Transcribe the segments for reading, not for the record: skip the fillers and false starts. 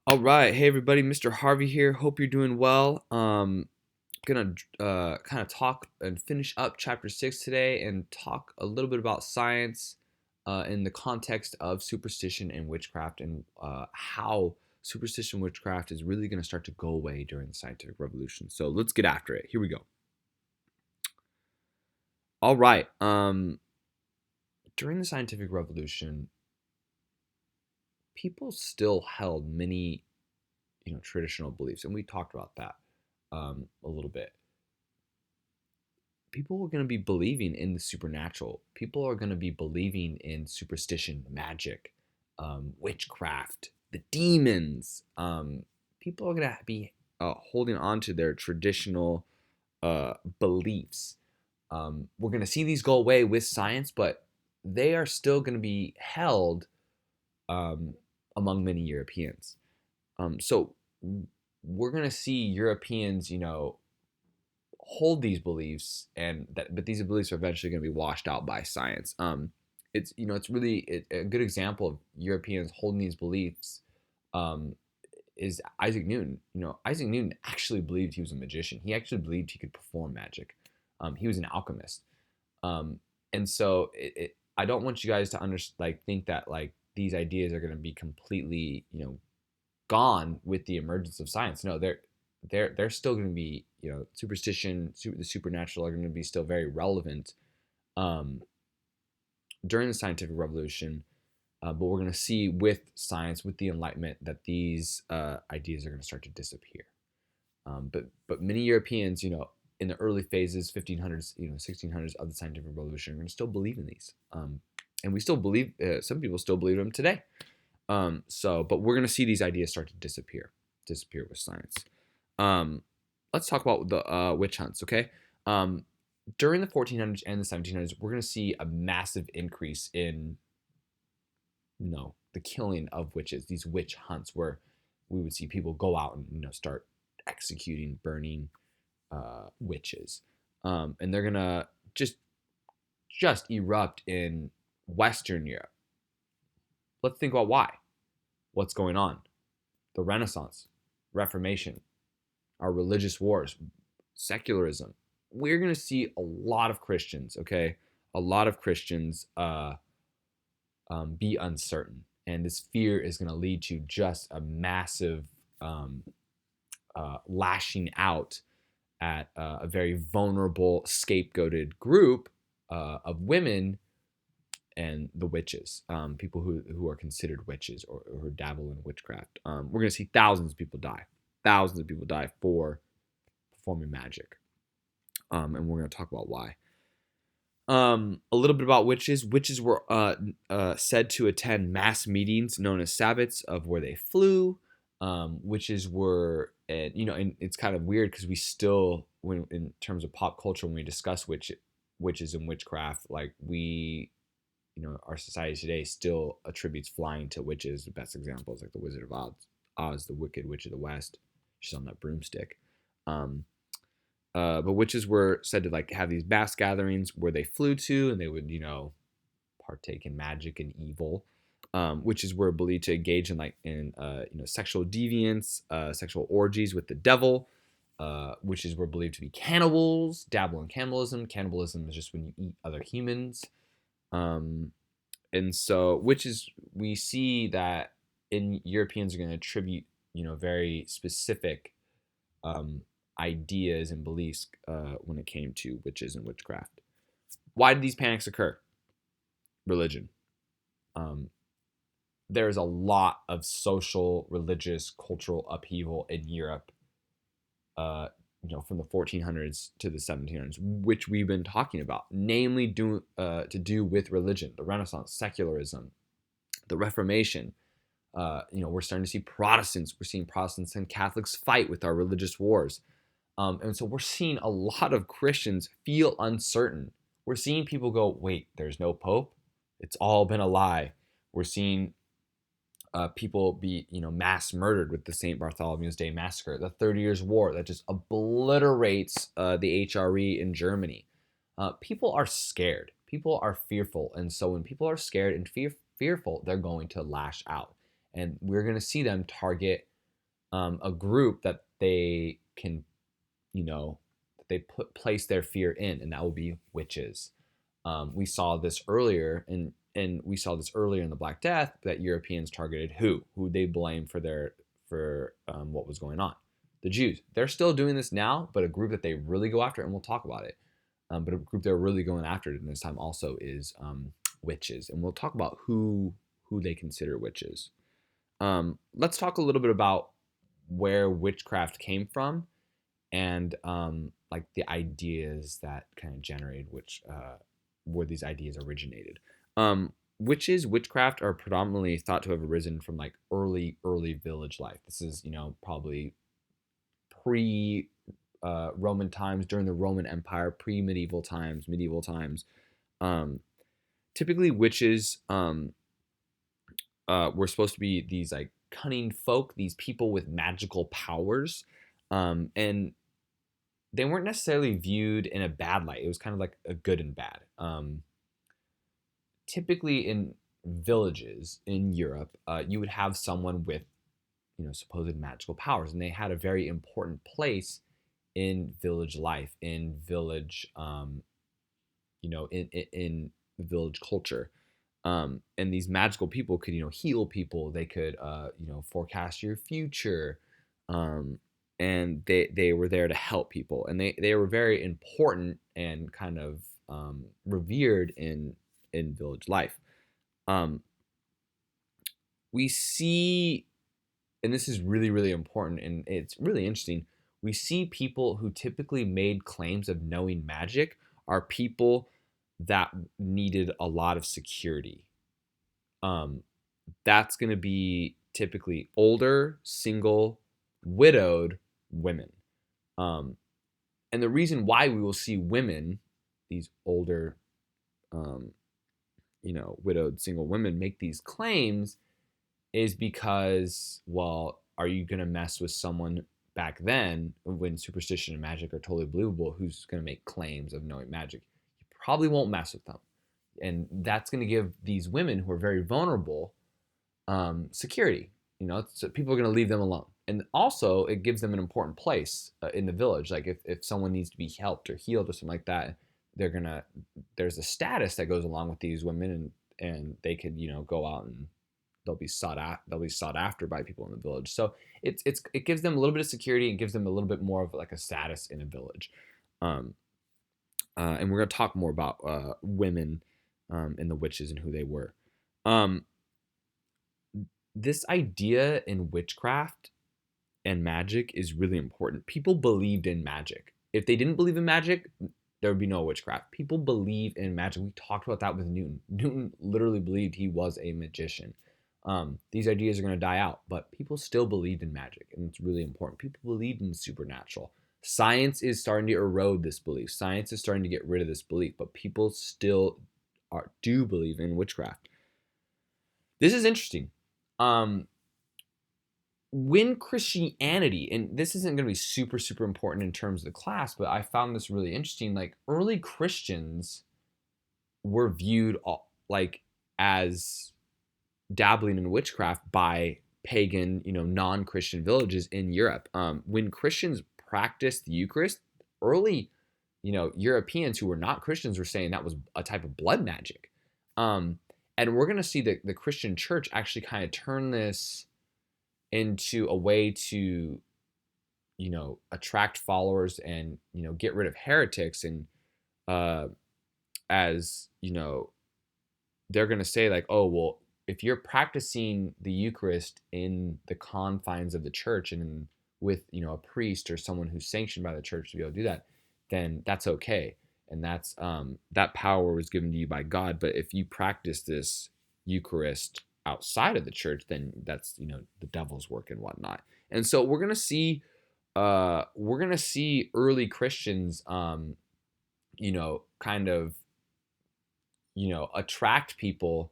All right, hey everybody, Mr. Harvey here. Hope you're doing well. Gonna kind of talk and finish up chapter 6 today and talk a little bit about science in the context of superstition and witchcraft and how superstition and witchcraft is really going to start to go away during the scientific revolution. So let's get after it. Here we go. All right. During the scientific revolution, people still held many, traditional beliefs, and we talked about that a little bit. People are going to be believing in the supernatural. People are going to be believing in superstition, magic, witchcraft, the demons. People are going to be holding on to their traditional beliefs. We're going to see these go away with science, but they are still going to be held among many Europeans. So we're going to see Europeans, hold these beliefs, but these beliefs are eventually going to be washed out by science. It's really a good example of Europeans holding these beliefs. Is Isaac Newton. Isaac Newton actually believed he was a magician. He actually believed he could perform magic. He was an alchemist. And so I don't want you guys to think that these ideas are going to be completely gone with the emergence of science. No, they're still going to be, superstition, the supernatural are going to be still very relevant during the scientific revolution. But we're going to see with science, with the Enlightenment, that these ideas are going to start to disappear. But many Europeans, in the early phases, 1500s, 1600s of the scientific revolution, are going to still believe in these. And we still believe, some people still believe them today. But we're going to see these ideas start to disappear with science. Let's talk about the witch hunts, okay? During the 1400s and the 1700s, we're going to see a massive increase in, the killing of witches, these witch hunts, where we would see people go out and, start executing, burning witches. And they're going to just erupt in Western Europe. Let's think about why. What's going on? The Renaissance, Reformation, our religious wars, secularism. We're going to see a lot of Christians, okay? A lot of Christians be uncertain. And this fear is going to lead to just a massive lashing out at a very vulnerable, scapegoated group of women and the witches, people who are considered witches or who dabble in witchcraft. We're going to see thousands of people die for performing magic. And we're going to talk about why. A little bit about witches. Witches were said to attend mass meetings known as sabbats, of where they flew. Witches were, and it's kind of weird because we still, when in terms of pop culture, when we discuss witches and witchcraft, our society today still attributes flying to witches. The best examples like the Wizard of Oz, the Wicked Witch of the West. She's on that broomstick. But witches were said to have these mass gatherings where they flew to, and they would, partake in magic and evil. Witches were believed to engage in sexual deviance, sexual orgies with the devil. Witches were believed to be cannibals, dabble in cannibalism. Cannibalism is just when you eat other humans. And so witches, we see that Europeans are going to attribute, very specific ideas and beliefs when it came to witches and witchcraft. Why did these panics occur? Religion. There's a lot of social, religious, cultural upheaval in Europe, from the 1400s to the 1700s, which we've been talking about, namely to do with religion, the Renaissance, secularism, the Reformation. We're starting to see Protestants. We're seeing Protestants and Catholics fight with our religious wars. And so we're seeing a lot of Christians feel uncertain. We're seeing people go, wait, there's no Pope? It's all been a lie. We're seeing people be, mass murdered with the St. Bartholomew's Day Massacre, the 30 Years' War that just obliterates the HRE in Germany. People are scared. People are fearful. And so when people are scared and fearful, they're going to lash out. And we're going to see them target a group that they can, that they place their fear in, and that will be witches. We saw this earlier, and we saw this earlier in the Black Death, that Europeans targeted who they blame for what was going on, the Jews. They're still doing this now, but a group that they really go after, and we'll talk about it. But a group they're really going after in this time also is witches, and we'll talk about who they consider witches. Let's talk a little bit about where witchcraft came from, and like the ideas that kind of generated where these ideas originated. Witchcraft are predominantly thought to have arisen from like early village life. This is probably pre Roman times, during the Roman Empire, pre medieval times. Um, Typically, witches were supposed to be these like cunning folk, these people with magical powers, and they weren't necessarily viewed in a bad light. It was kind of like a good and bad. Typically, in villages in Europe, you would have someone with supposed magical powers, and they had a very important place in village life, in village, in village culture. And these magical people could heal people. They could forecast your future, and they were there to help people, and they were very important and kind of revered in village life. We see, and this is really really important, and it's really interesting. We see people who typically made claims of knowing magic are people that needed a lot of security. That's going to be typically older, single, widowed women. And the reason why we will see women, these older, widowed, single women, make these claims is because, well, are you going to mess with someone back then when superstition and magic are totally believable who's going to make claims of knowing magic? You probably won't mess with them. And that's going to give these women who are very vulnerable security. So people are going to leave them alone. And also, it gives them an important place in the village. Like if someone needs to be helped or healed or something like that, there's a status that goes along with these women, and they could go out and they'll be sought after by people in the village. So it gives them a little bit of security and gives them a little bit more of like a status in a village. And we're going to talk more about women and the witches and who they were. This idea in witchcraft and magic is really important. People believed in magic. If they didn't believe in magic, there would be no witchcraft. People believe in magic. We talked about that with Newton. Newton literally believed he was a magician. These ideas are going to die out, but people still believed in magic, and it's really important. People believed in the supernatural. Science is starting to erode this belief. Science is starting to get rid of this belief, but people still do believe in witchcraft. This is interesting. When Christianity, and this isn't going to be super, super important in terms of the class, but I found this really interesting. Like early Christians were viewed like as dabbling in witchcraft by pagan, non-Christian villages in Europe. When Christians practiced the Eucharist, early, Europeans who were not Christians were saying that was a type of blood magic. And we're going to see that the Christian church actually kind of turn this into a way to, attract followers and, get rid of heretics. And as, they're going to say like, oh, well, if you're practicing the Eucharist in the confines of the church and with, a priest or someone who's sanctioned by the church to be able to do that, then that's okay. And that's that power was given to you by God. But if you practice this Eucharist outside of the church, then that's the devil's work and whatnot. And so we're gonna see early Christians kind of attract people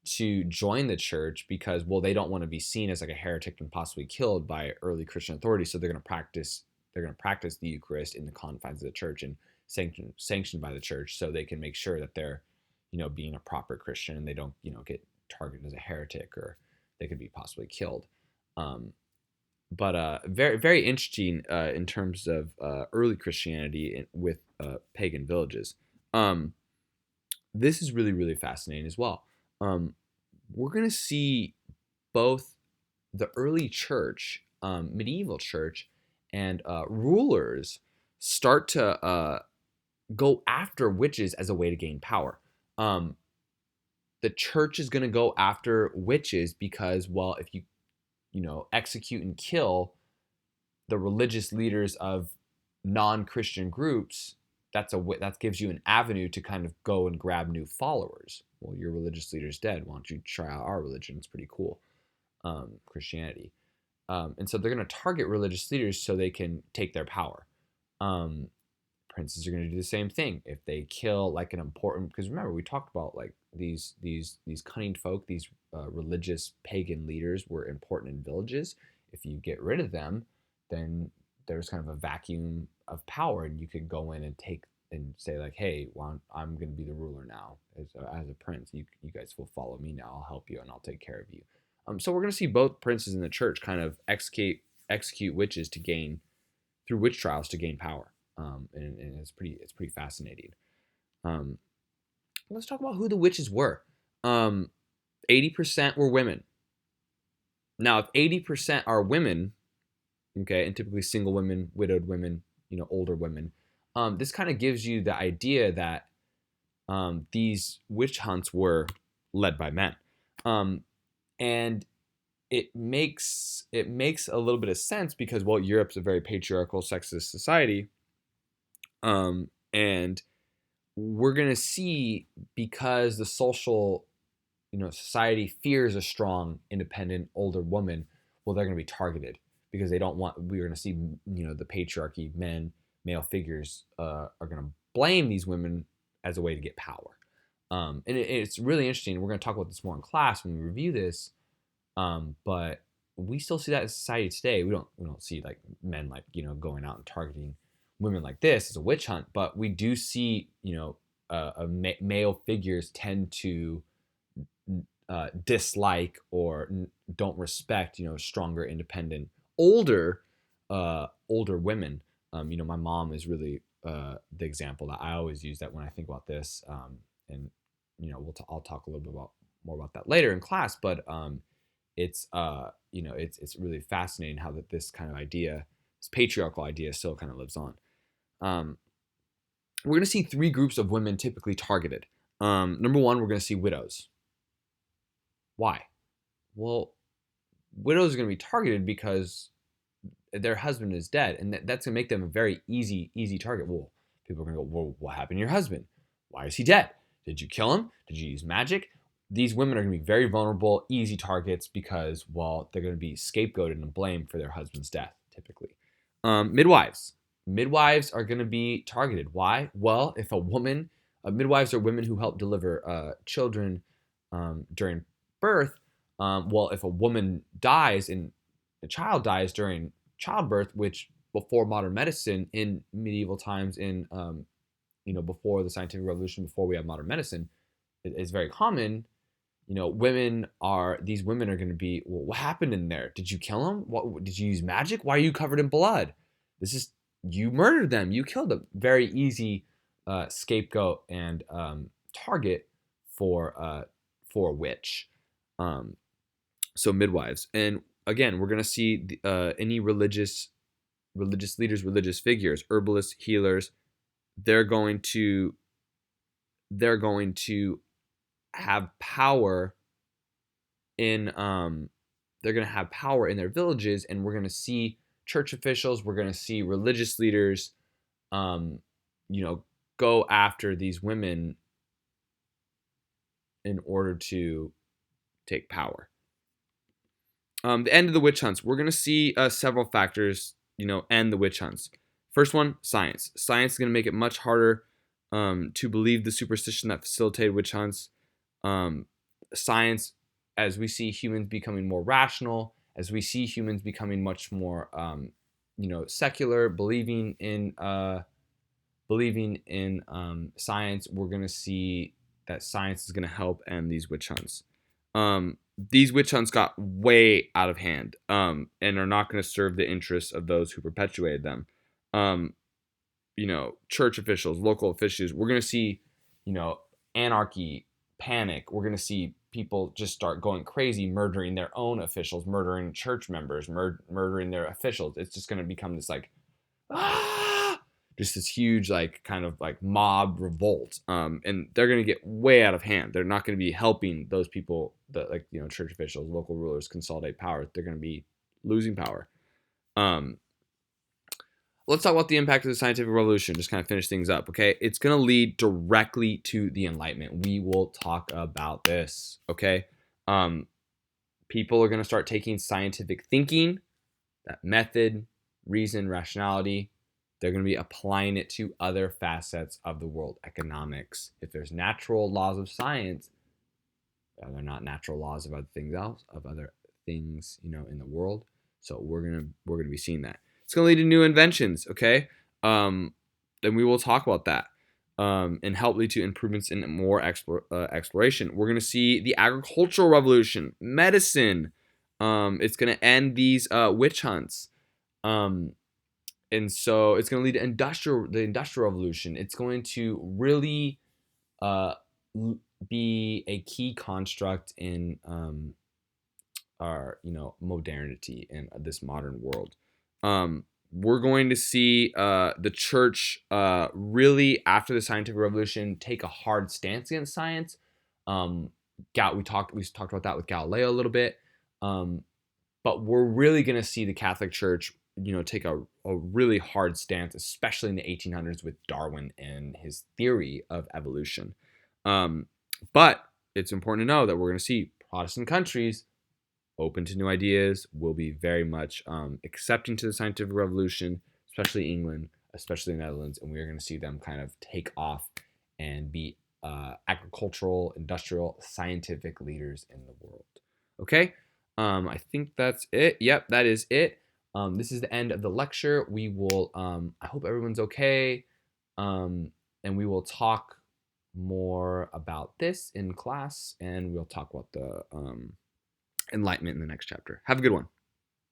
to join the church because, well, they don't want to be seen as like a heretic and possibly killed by early Christian authorities. So they're going to practice the Eucharist in the confines of the church and sanctioned by the church, so they can make sure that they're being a proper Christian and they don't get targeted as a heretic, or they could be possibly killed. very very interesting in terms of early Christianity with pagan villages. Um, this is really really fascinating as well. Um, we're gonna see both the early church, medieval church, and rulers start to go after witches as a way to gain power. Um, the church is going to go after witches because, well, if you execute and kill the religious leaders of non-Christian groups, that gives you an avenue to kind of go and grab new followers. Well, your religious leader's dead. Why don't you try out our religion? It's pretty cool, Christianity. And so they're going to target religious leaders so they can take their power. Um, Princes are going to do the same thing if they kill like an important. Because remember, we talked about like these cunning folk, these religious pagan leaders were important in villages. If you get rid of them, then there's kind of a vacuum of power, and you could go in and take and say like, hey, well, I'm going to be the ruler now as a prince. You guys will follow me now. I'll help you and I'll take care of you. So we're going to see both princes in the church kind of execute witches to gain through witch trials to gain power, and it's pretty fascinating. Um, let's talk about who the witches were. 80% were women. Now, if 80% are women, okay, and typically single women, widowed women, older women, this kind of gives you the idea that these witch hunts were led by men. And it makes a little bit of sense because, well, Europe's a very patriarchal, sexist society, and we're gonna see, because the social, society fears a strong, independent, older woman. Well, they're gonna be targeted because they don't want. We're gonna see, the patriarchy, male figures are gonna blame these women as a way to get power. And it's really interesting. We're gonna talk about this more in class when we review this. But we still see that in society today. We don't see like men like going out and targeting women like this as a witch hunt, but we do see male figures tend to dislike or don't respect stronger, independent, older women. My mom is really the example that I always use that when I think about this. And I'll talk a little bit more about that later in class, but it's really fascinating how this kind of idea, this patriarchal idea, still kind of lives on. We're going to see three groups of women typically targeted. Number one, we're going to see widows. Why? Well, widows are going to be targeted because their husband is dead, and that's going to make them a very easy target. Well, people are going to go, well, what happened to your husband? Why is he dead? Did you kill him? Did you use magic? These women are going to be very vulnerable, easy targets because, well, they're going to be scapegoated and blamed for their husband's death, typically. Midwives. Midwives are going to be targeted. Why? Well, if a woman, midwives are women who help deliver children during birth. Well, if a woman dies and a child dies during childbirth, which before modern medicine in medieval times, before the scientific revolution, before we have modern medicine, it's very common. These women are going to be, well, what happened in there? Did you kill him? What did you use magic? Why are you covered in blood? You murdered them. You killed them. Very easy scapegoat and target for a witch. So midwives, and again, we're going to see any religious leaders, religious figures, herbalists, healers. They're going to have power in they're going to have power in their villages, and we're going to see church officials, we're going to see religious leaders go after these women in order to take power. The end of the witch hunts, we're going to see several factors end the witch hunts. First one, science is going to make it much harder to believe the superstition that facilitated witch hunts. Science, as we see humans becoming more rational, as we see humans becoming much more, secular, believing in science, we're going to see that science is going to help end these witch hunts. these witch hunts got way out of hand, and are not going to serve the interests of those who perpetuated them. Um, church officials, local officials, we're going to see, anarchy, panic. We're going to see people just start going crazy, murdering their own officials, murdering church members, murdering their officials. It's just going to become this like, ah, just this huge like kind of like mob revolt. And they're going to get way out of hand. They're not going to be helping those people that church officials, local rulers consolidate power. They're going to be losing power. Let's talk about the impact of the scientific revolution. Just kind of finish things up, okay? It's going to lead directly to the Enlightenment. We will talk about this, okay? People are going to start taking scientific thinking, that method, reason, rationality. They're going to be applying it to other facets of the world, economics. If there's natural laws of science, they're not natural laws of other things in the world. So we're gonna be seeing that. It's going to lead to new inventions, okay? And we will talk about that, and help lead to improvements in more exploration. We're going to see the agricultural revolution, medicine. It's going to end these witch hunts. And so it's going to lead to the industrial revolution. It's going to really be a key construct in our modernity in this modern world. We're going to see the church really, after the scientific revolution, take a hard stance against science. We talked about that with Galileo a little bit, but we're really going to see the Catholic Church, take a really hard stance, especially in the 1800s with Darwin and his theory of evolution. But it's important to know that we're going to see Protestant countries open to new ideas, will be very much accepting to the scientific revolution, especially England, especially the Netherlands, and we're going to see them kind of take off and be agricultural, industrial, scientific leaders in the world. Okay, I think that's it. Yep, that is it. This is the end of the lecture. We will, I hope everyone's okay, and we will talk more about this in class, and we'll talk about the Enlightenment in the next chapter. Have a good one.